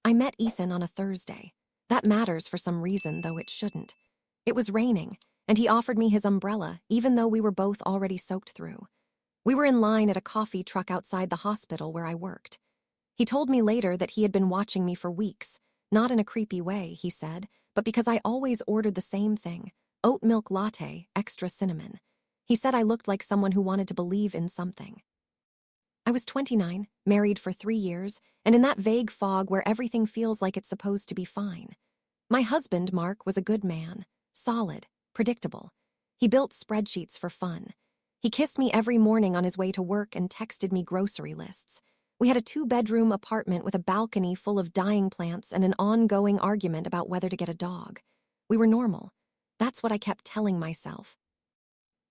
I met Ethan on a Thursday. That matters for some reason, though it shouldn't. It was raining, and he offered me his umbrella, even though we were both already soaked through. We were in line at a coffee truck outside the hospital where I worked. He told me later that he had been watching me for weeks, not in a creepy way, he said, but because I always ordered the same thing, oat milk latte, extra cinnamon. He said I looked like someone who wanted to believe in something. I was 29, married for 3 years, and in that vague fog where everything feels like it's supposed to be fine. My husband, Mark, was a good man, solid, predictable. He built spreadsheets for fun. He kissed me every morning on his way to work and texted me grocery lists. We had a 2-bedroom apartment with a balcony full of dying plants and an ongoing argument about whether to get a dog. We were normal. That's what I kept telling myself.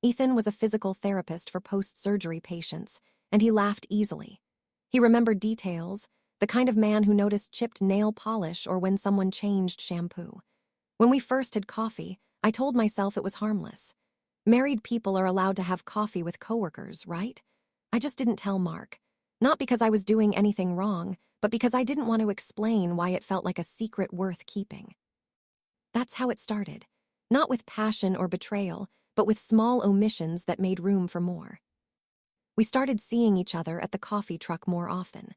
Ethan was a physical therapist for post-surgery patients, and he laughed easily. He remembered details, the kind of man who noticed chipped nail polish or when someone changed shampoo. When we first had coffee, I told myself it was harmless. Married people are allowed to have coffee with coworkers, right? I just didn't tell Mark. Not because I was doing anything wrong, but because I didn't want to explain why it felt like a secret worth keeping. That's how it started. Not with passion or betrayal, but with small omissions that made room for more. We started seeing each other at the coffee truck more often.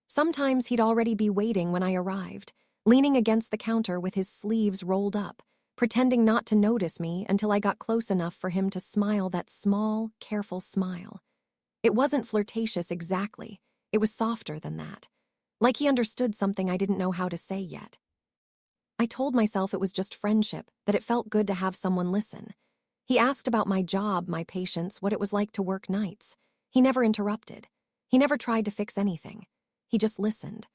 Sometimes he'd already be waiting when I arrived, leaning against the counter with his sleeves rolled up, pretending not to notice me until I got close enough for him to smile that small, careful smile. It wasn't flirtatious exactly. It was softer than that. Like he understood something I didn't know how to say yet. I told myself it was just friendship, that it felt good to have someone listen. He asked about my job, my patients, what it was like to work nights. He never interrupted. He never tried to fix anything. He just listened.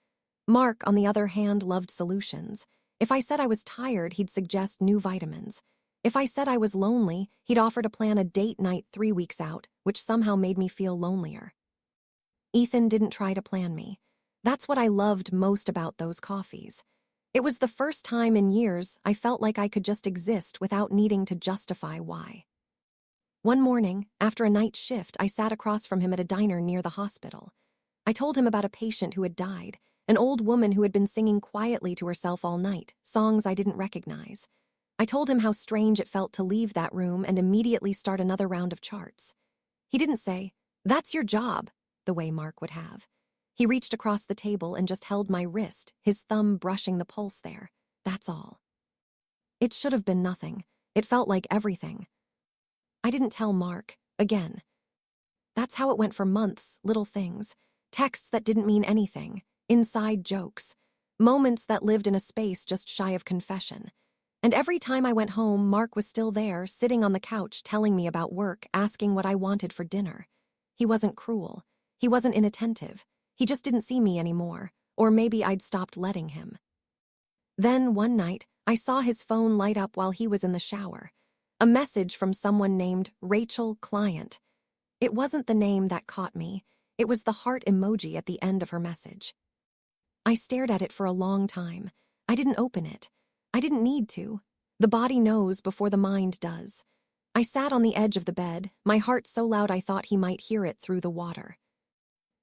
Mark, on the other hand, loved solutions. If I said I was tired, he'd suggest new vitamins. If I said I was lonely, he'd offer to plan a date night 3 weeks out, which somehow made me feel lonelier. Ethan didn't try to plan me. That's what I loved most about those coffees. It was the first time in years I felt like I could just exist without needing to justify why. One morning, after a night shift, I sat across from him at a diner near the hospital. I told him about a patient who had died, an old woman who had been singing quietly to herself all night, songs I didn't recognize. I told him how strange it felt to leave that room and immediately start another round of charts. He didn't say, "That's your job," the way Mark would have. He reached across the table and just held my wrist, his thumb brushing the pulse there. That's all. It should have been nothing. It felt like everything. I didn't tell Mark, again. That's how it went for months, little things. Texts that didn't mean anything, inside jokes, moments that lived in a space just shy of confession. And every time I went home, Mark was still there, sitting on the couch, telling me about work, asking what I wanted for dinner. He wasn't cruel. He wasn't inattentive. He just didn't see me anymore, or maybe I'd stopped letting him. Then, one night, I saw his phone light up while he was in the shower. A message from someone named Rachel Client. It wasn't the name that caught me. It was the heart emoji at the end of her message. I stared at it for a long time. I didn't open it. I didn't need to. The body knows before the mind does. I sat on the edge of the bed, my heart so loud I thought he might hear it through the water.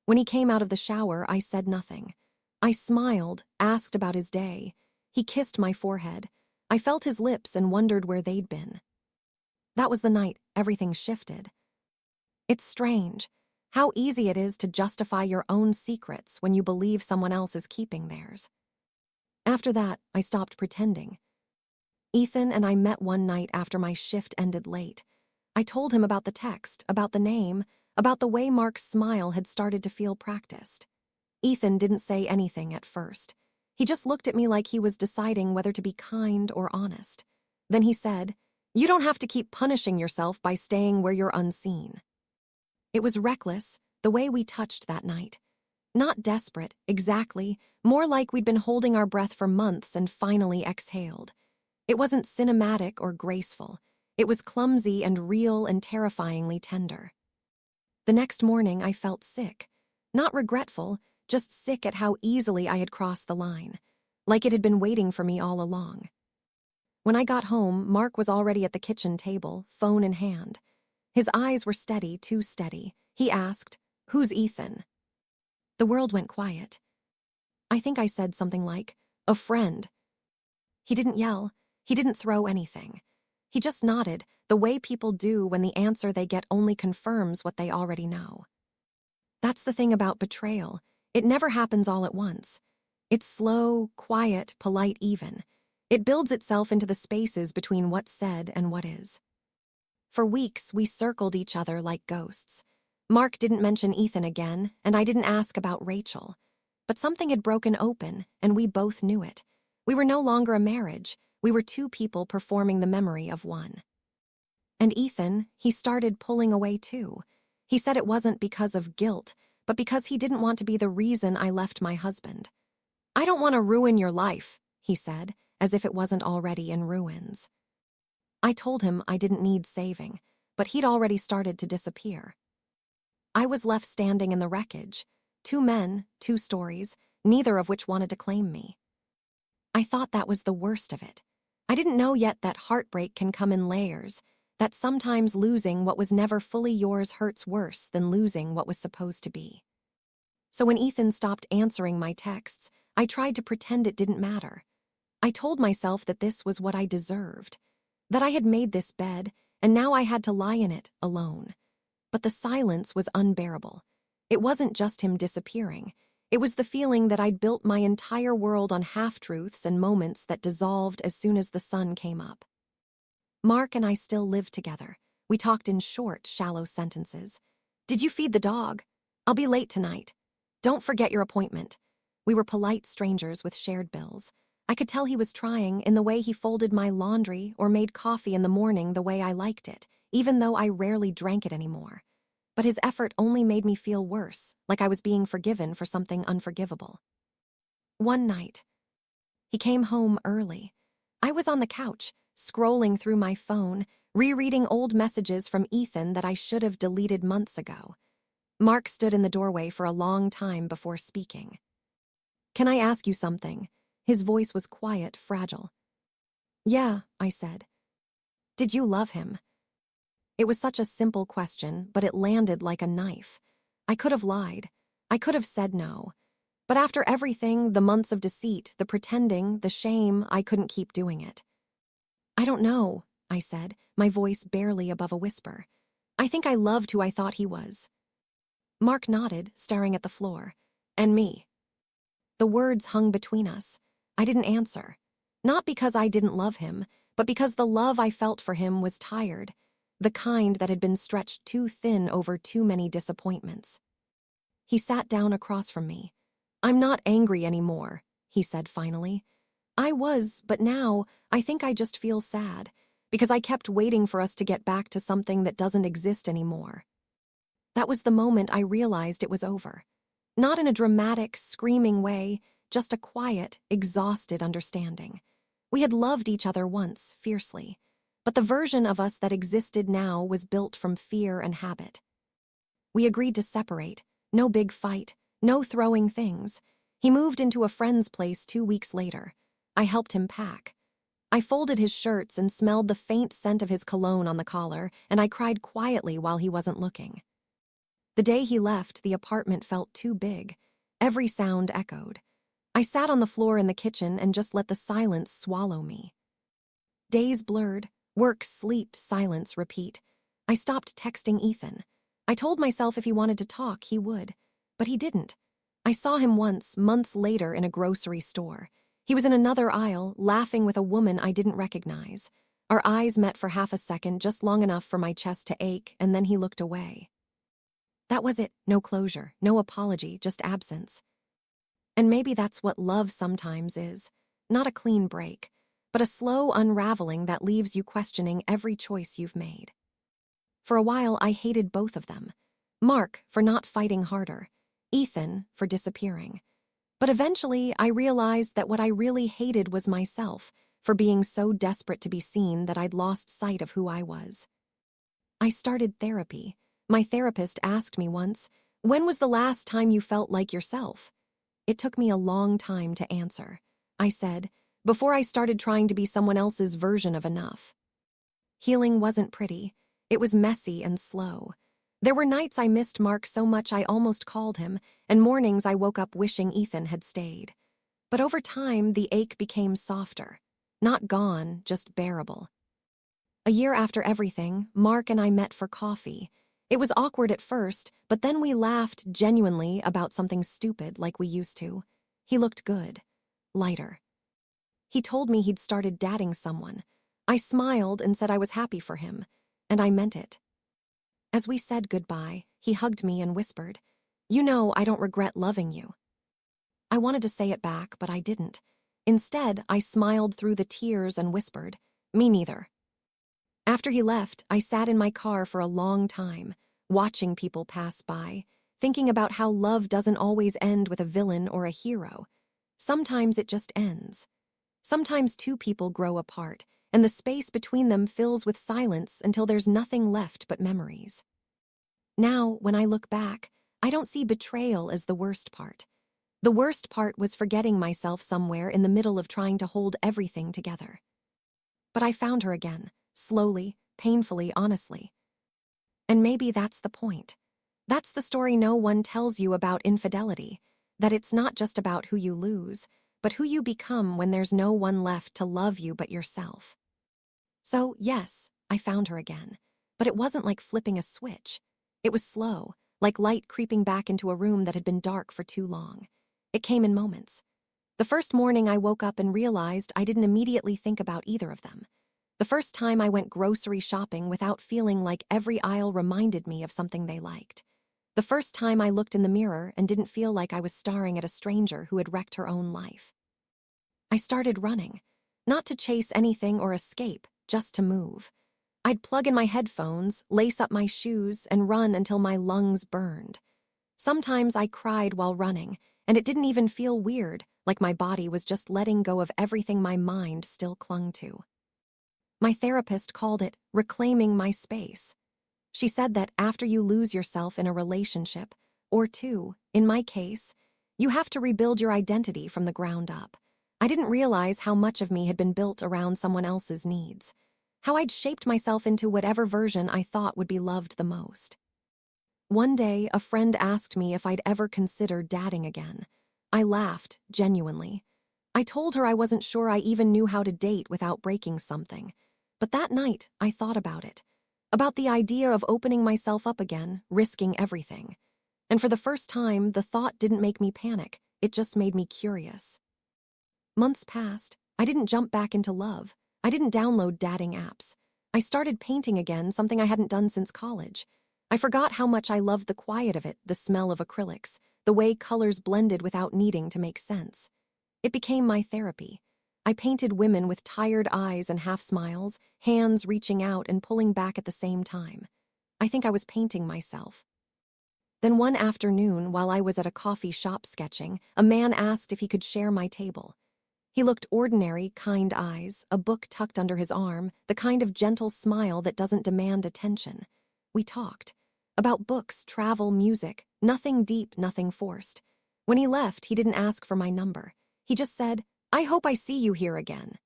When he came out of the shower, I said nothing. I smiled, asked about his day. He kissed my forehead. I felt his lips and wondered where they'd been. That was the night everything shifted. It's strange how easy it is to justify your own secrets when you believe someone else is keeping theirs. After that, I stopped pretending. Ethan and I met one night after my shift ended late. I told him about the text, about the name, about the way Mark's smile had started to feel practiced. Ethan didn't say anything at first. He just looked at me like he was deciding whether to be kind or honest. Then he said, "You don't have to keep punishing yourself by staying where you're unseen." It was reckless, the way we touched that night. Not desperate, exactly, more like we'd been holding our breath for months and finally exhaled. It wasn't cinematic or graceful. It was clumsy and real and terrifyingly tender. The next morning, I felt sick. Not regretful, just sick at how easily I had crossed the line, like it had been waiting for me all along. When I got home, Mark was already at the kitchen table, phone in hand. His eyes were steady, too steady. He asked, "Who's Ethan?" The world went quiet. I think I said something like, "A friend." He didn't yell. He didn't throw anything. He just nodded, the way people do when the answer they get only confirms what they already know. That's the thing about betrayal. It never happens all at once. It's slow, quiet, polite even. It builds itself into the spaces between what's said and what is. For weeks, we circled each other like ghosts. Mark didn't mention Ethan again, and I didn't ask about Rachel. But something had broken open, and we both knew it. We were no longer a marriage. We were two people performing the memory of one. And Ethan, he started pulling away too. He said it wasn't because of guilt, but because he didn't want to be the reason I left my husband. "I don't want to ruin your life," he said, as if it wasn't already in ruins. I told him I didn't need saving, but he'd already started to disappear. I was left standing in the wreckage. 2 men, 2 stories, neither of which wanted to claim me. I thought that was the worst of it. I didn't know yet that heartbreak can come in layers, that sometimes losing what was never fully yours hurts worse than losing what was supposed to be. So when Ethan stopped answering my texts, I tried to pretend it didn't matter. I told myself that this was what I deserved, that I had made this bed, and now I had to lie in it alone. But the silence was unbearable. It wasn't just him disappearing. It was the feeling that I'd built my entire world on half-truths and moments that dissolved as soon as the sun came up. Mark and I still lived together. We talked in short, shallow sentences. "Did you feed the dog? I'll be late tonight. Don't forget your appointment." We were polite strangers with shared bills. I could tell he was trying in the way he folded my laundry or made coffee in the morning the way I liked it, even though I rarely drank it anymore. But his effort only made me feel worse, like I was being forgiven for something unforgivable. One night, he came home early. I was on the couch, scrolling through my phone, rereading old messages from Ethan that I should have deleted months ago. Mark stood in the doorway for a long time before speaking. "Can I ask you something?" His voice was quiet, fragile. "Yeah," I said. "Did you love him?" It was such a simple question, but it landed like a knife. I could have lied. I could have said no. But after everything, the months of deceit, the pretending, the shame, I couldn't keep doing it. "I don't know," I said, my voice barely above a whisper. "I think I loved who I thought he was." Mark nodded, staring at the floor. "And me." The words hung between us. I didn't answer. Not because I didn't love him, but because the love I felt for him was tired, the kind that had been stretched too thin over too many disappointments. He sat down across from me. "I'm not angry anymore," he said finally. "I was, but now I think I just feel sad, because I kept waiting for us to get back to something that doesn't exist anymore." That was the moment I realized it was over. Not in a dramatic, screaming way, just a quiet, exhausted understanding. We had loved each other once, fiercely, but the version of us that existed now was built from fear and habit. We agreed to separate. No big fight, no throwing things. He moved into a friend's place 2 weeks later. I helped him pack. I folded his shirts and smelled the faint scent of his cologne on the collar, and I cried quietly while he wasn't looking. The day he left, the apartment felt too big. Every sound echoed. I sat on the floor in the kitchen and just let the silence swallow me. Days blurred, work, sleep, silence, repeat. I stopped texting Ethan. I told myself if he wanted to talk, he would. But he didn't. I saw him once, months later, in a grocery store. He was in another aisle, laughing with a woman I didn't recognize. Our eyes met for half a second, just long enough for my chest to ache, and then he looked away. That was it. No closure, no apology, just absence. And maybe that's what love sometimes is. Not a clean break, but a slow unraveling that leaves you questioning every choice you've made. For a while, I hated both of them. Mark for not fighting harder, Ethan for disappearing. But eventually, I realized that what I really hated was myself, for being so desperate to be seen that I'd lost sight of who I was. I started therapy. My therapist asked me once, "When was the last time you felt like yourself?" It took me a long time to answer. I said, "Before I started trying to be someone else's version of enough." Healing wasn't pretty. It was messy and slow. There were nights I missed Mark so much I almost called him, and mornings I woke up wishing Ethan had stayed. But over time, the ache became softer. Not gone, just bearable. A year after everything, Mark and I met for coffee. It was awkward at first, but then we laughed genuinely about something stupid like we used to. He looked good. Lighter. He told me he'd started dating someone. I smiled and said I was happy for him, and I meant it. As we said goodbye, he hugged me and whispered, "You know I don't regret loving you." I wanted to say it back, but I didn't. Instead, I smiled through the tears and whispered, "Me neither." After he left, I sat in my car for a long time, watching people pass by, thinking about how love doesn't always end with a villain or a hero. Sometimes it just ends. Sometimes two people grow apart, and the space between them fills with silence until there's nothing left but memories. Now, when I look back, I don't see betrayal as the worst part. The worst part was forgetting myself somewhere in the middle of trying to hold everything together. But I found her again, slowly, painfully, honestly. And maybe that's the point. That's the story no one tells you about infidelity, that it's not just about who you lose, but who you become when there's no one left to love you but yourself. So, yes, I found her again, but it wasn't like flipping a switch. It was slow, like light creeping back into a room that had been dark for too long. It came in moments. The first morning I woke up and realized I didn't immediately think about either of them. The first time I went grocery shopping without feeling like every aisle reminded me of something they liked. The first time I looked in the mirror and didn't feel like I was staring at a stranger who had wrecked her own life. I started running, not to chase anything or escape, just to move. I'd plug in my headphones, lace up my shoes, and run until my lungs burned. Sometimes I cried while running, and it didn't even feel weird, like my body was just letting go of everything my mind still clung to. My therapist called it reclaiming my space. She said that after you lose yourself in a relationship, or two, in my case, you have to rebuild your identity from the ground up. I didn't realize how much of me had been built around someone else's needs, how I'd shaped myself into whatever version I thought would be loved the most. One day, a friend asked me if I'd ever considered dating again. I laughed, genuinely. I told her I wasn't sure I even knew how to date without breaking something. But that night, I thought about it. About the idea of opening myself up again, risking everything. And for the first time, the thought didn't make me panic. It just made me curious. Months passed. I didn't jump back into love. I didn't download dating apps. I started painting again, something I hadn't done since college. I forgot how much I loved the quiet of it, the smell of acrylics, the way colors blended without needing to make sense. It became my therapy. I painted women with tired eyes and half smiles, hands reaching out and pulling back at the same time. I think I was painting myself. Then one afternoon, while I was at a coffee shop sketching, a man asked if he could share my table. He looked ordinary, kind eyes, a book tucked under his arm, the kind of gentle smile that doesn't demand attention. We talked. About books, travel, music, nothing deep, nothing forced. When he left, he didn't ask for my number. He just said, "I hope I see you here again."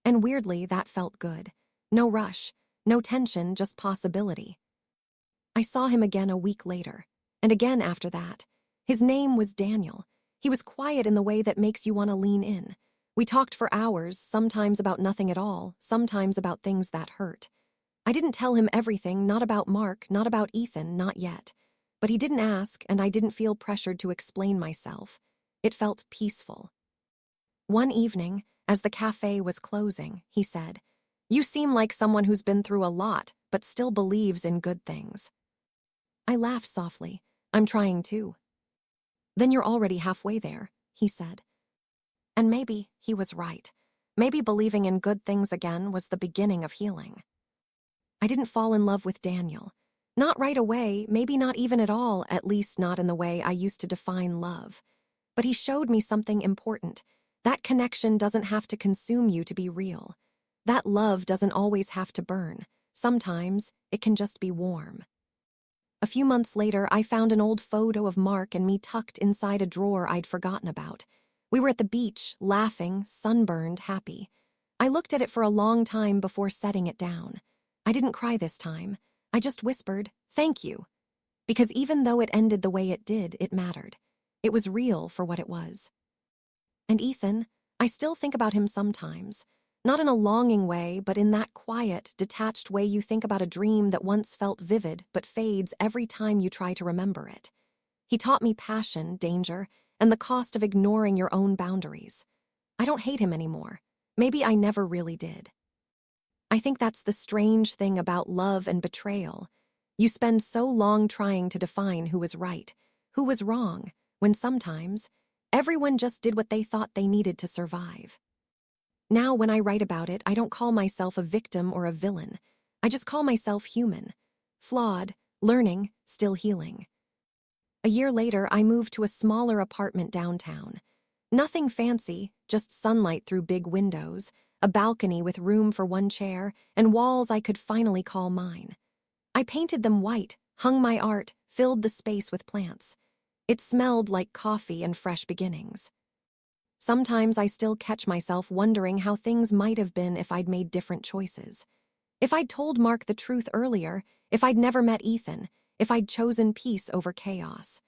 And weirdly, that felt good. No rush, no tension, just possibility. I saw him again a week later, and again after that. His name was Daniel. He was quiet in the way that makes you want to lean in. We talked for hours, sometimes about nothing at all, sometimes about things that hurt. I didn't tell him everything, not about Mark, not about Ethan, not yet. But he didn't ask, and I didn't feel pressured to explain myself. It felt peaceful. One evening, as the cafe was closing, he said, "You seem like someone who's been through a lot, but still believes in good things." I laughed softly. "I'm trying too." "Then you're already halfway there," he said. And maybe he was right. Maybe believing in good things again was the beginning of healing. I didn't fall in love with Daniel. Not right away, maybe not even at all, at least not in the way I used to define love. But he showed me something important. That connection doesn't have to consume you to be real. That love doesn't always have to burn. Sometimes it can just be warm. A few months later, I found an old photo of Mark and me tucked inside a drawer I'd forgotten about. We were at the beach, laughing, sunburned, happy. I looked at it for a long time before setting it down. I didn't cry this time. I just whispered, "Thank you." Because even though it ended the way it did, it mattered. It was real for what it was. And Ethan, I still think about him sometimes. Not in a longing way, but in that quiet, detached way you think about a dream that once felt vivid but fades every time you try to remember it. He taught me passion, danger, and the cost of ignoring your own boundaries. I don't hate him anymore. Maybe I never really did. I think that's the strange thing about love and betrayal. You spend so long trying to define who was right, who was wrong, when sometimes everyone just did what they thought they needed to survive. Now, when I write about it, I don't call myself a victim or a villain. I just call myself human. Flawed, learning, still healing. A year later, I moved to a smaller apartment downtown. Nothing fancy, just sunlight through big windows, a balcony with room for one chair, and walls I could finally call mine. I painted them white, hung my art, filled the space with plants. It smelled like coffee and fresh beginnings. Sometimes I still catch myself wondering how things might have been if I'd made different choices. If I'd told Mark the truth earlier, if I'd never met Ethan, if I'd chosen peace over chaos.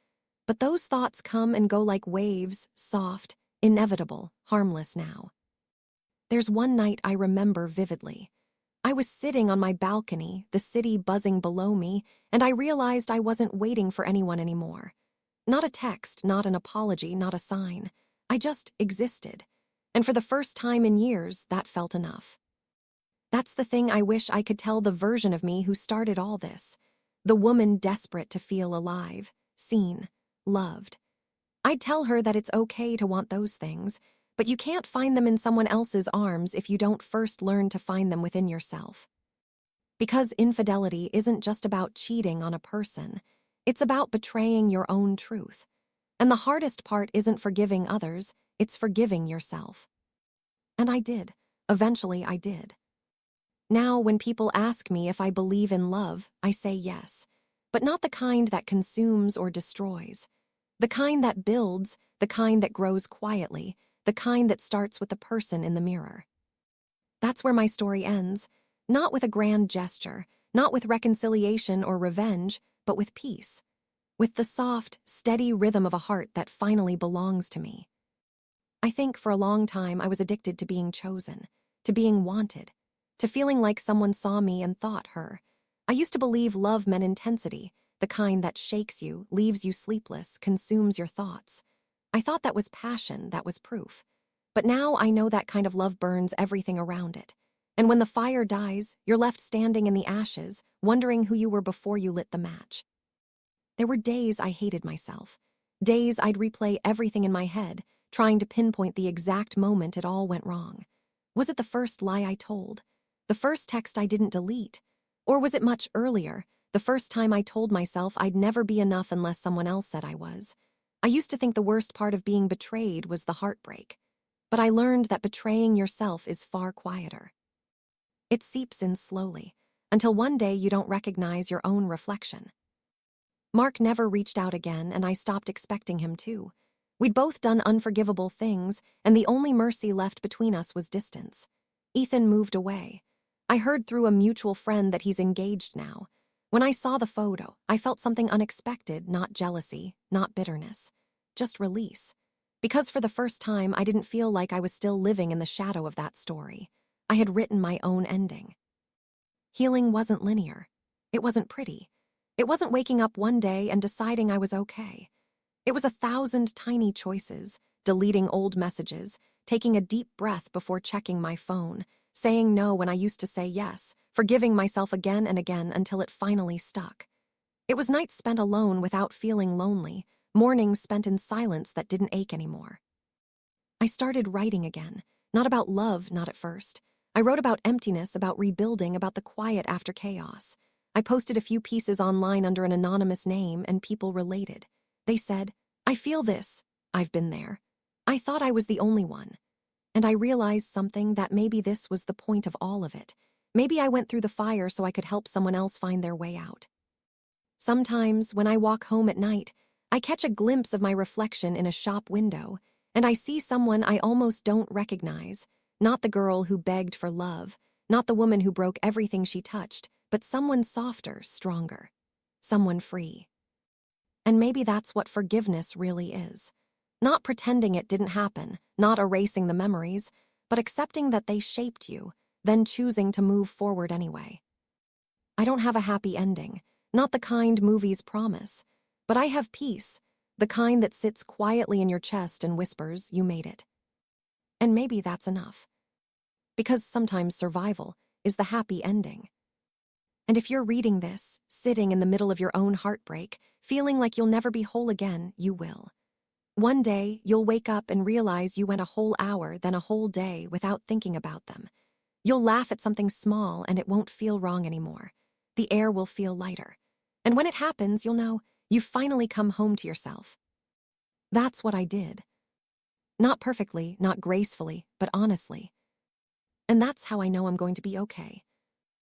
But those thoughts come and go like waves, soft, inevitable, harmless now. There's one night I remember vividly. I was sitting on my balcony, the city buzzing below me, and I realized I wasn't waiting for anyone anymore. Not a text, not an apology, not a sign. I just existed. And for the first time in years, that felt enough. That's the thing I wish I could tell the version of me who started all this. The woman desperate to feel alive, seen, loved. I'd tell her that it's okay to want those things, but you can't find them in someone else's arms if you don't first learn to find them within yourself. Because infidelity isn't just about cheating on a person, it's about betraying your own truth. And the hardest part isn't forgiving others, it's forgiving yourself. And I did. Eventually I did. Now, when people ask me if I believe in love, I say yes. But not the kind that consumes or destroys. The kind that builds, the kind that grows quietly, the kind that starts with the person in the mirror. That's where my story ends, not with a grand gesture, not with reconciliation or revenge, but with peace. With the soft, steady rhythm of a heart that finally belongs to me. I think for a long time I was addicted to being chosen, to being wanted, to feeling like someone saw me and thought her. I used to believe love meant intensity, the kind that shakes you, leaves you sleepless, consumes your thoughts. I thought that was passion, that was proof. But now I know that kind of love burns everything around it. And when the fire dies, you're left standing in the ashes, wondering who you were before you lit the match. There were days I hated myself. Days I'd replay everything in my head, trying to pinpoint the exact moment it all went wrong. Was it the first lie I told? The first text I didn't delete? Or was it much earlier, the first time I told myself I'd never be enough unless someone else said I was? I used to think the worst part of being betrayed was the heartbreak. But I learned that betraying yourself is far quieter. It seeps in slowly, until one day you don't recognize your own reflection. Mark never reached out again, and I stopped expecting him to. We'd both done unforgivable things, and the only mercy left between us was distance. Ethan moved away. I heard through a mutual friend that he's engaged now. When I saw the photo, I felt something unexpected, not jealousy, not bitterness, just release. Because for the first time, I didn't feel like I was still living in the shadow of that story. I had written my own ending. Healing wasn't linear. It wasn't pretty. It wasn't waking up one day and deciding I was okay. It was 1,000 tiny choices, deleting old messages, taking a deep breath before checking my phone, saying no when I used to say yes, forgiving myself again and again until it finally stuck. It was nights spent alone without feeling lonely, mornings spent in silence that didn't ache anymore. I started writing again, not about love, not at first. I wrote about emptiness, about rebuilding, about the quiet after chaos. I posted a few pieces online under an anonymous name, and people related. They said, "I feel this. I've been there." I thought I was the only one. And I realized something, that maybe this was the point of all of it. Maybe I went through the fire so I could help someone else find their way out. Sometimes, when I walk home at night, I catch a glimpse of my reflection in a shop window, and I see someone I almost don't recognize. Not the girl who begged for love, not the woman who broke everything she touched, but someone softer, stronger, someone free. And maybe that's what forgiveness really is. Not pretending it didn't happen, not erasing the memories, but accepting that they shaped you, then choosing to move forward anyway. I don't have a happy ending, not the kind movies promise, but I have peace, the kind that sits quietly in your chest and whispers, you made it. And maybe that's enough. Because sometimes survival is the happy ending. And if you're reading this, sitting in the middle of your own heartbreak, feeling like you'll never be whole again, you will. One day, you'll wake up and realize you went a whole hour, then a whole day without thinking about them. You'll laugh at something small and it won't feel wrong anymore. The air will feel lighter. And when it happens, you'll know you've finally come home to yourself. That's what I did. Not perfectly, not gracefully, but honestly. And that's how I know I'm going to be okay.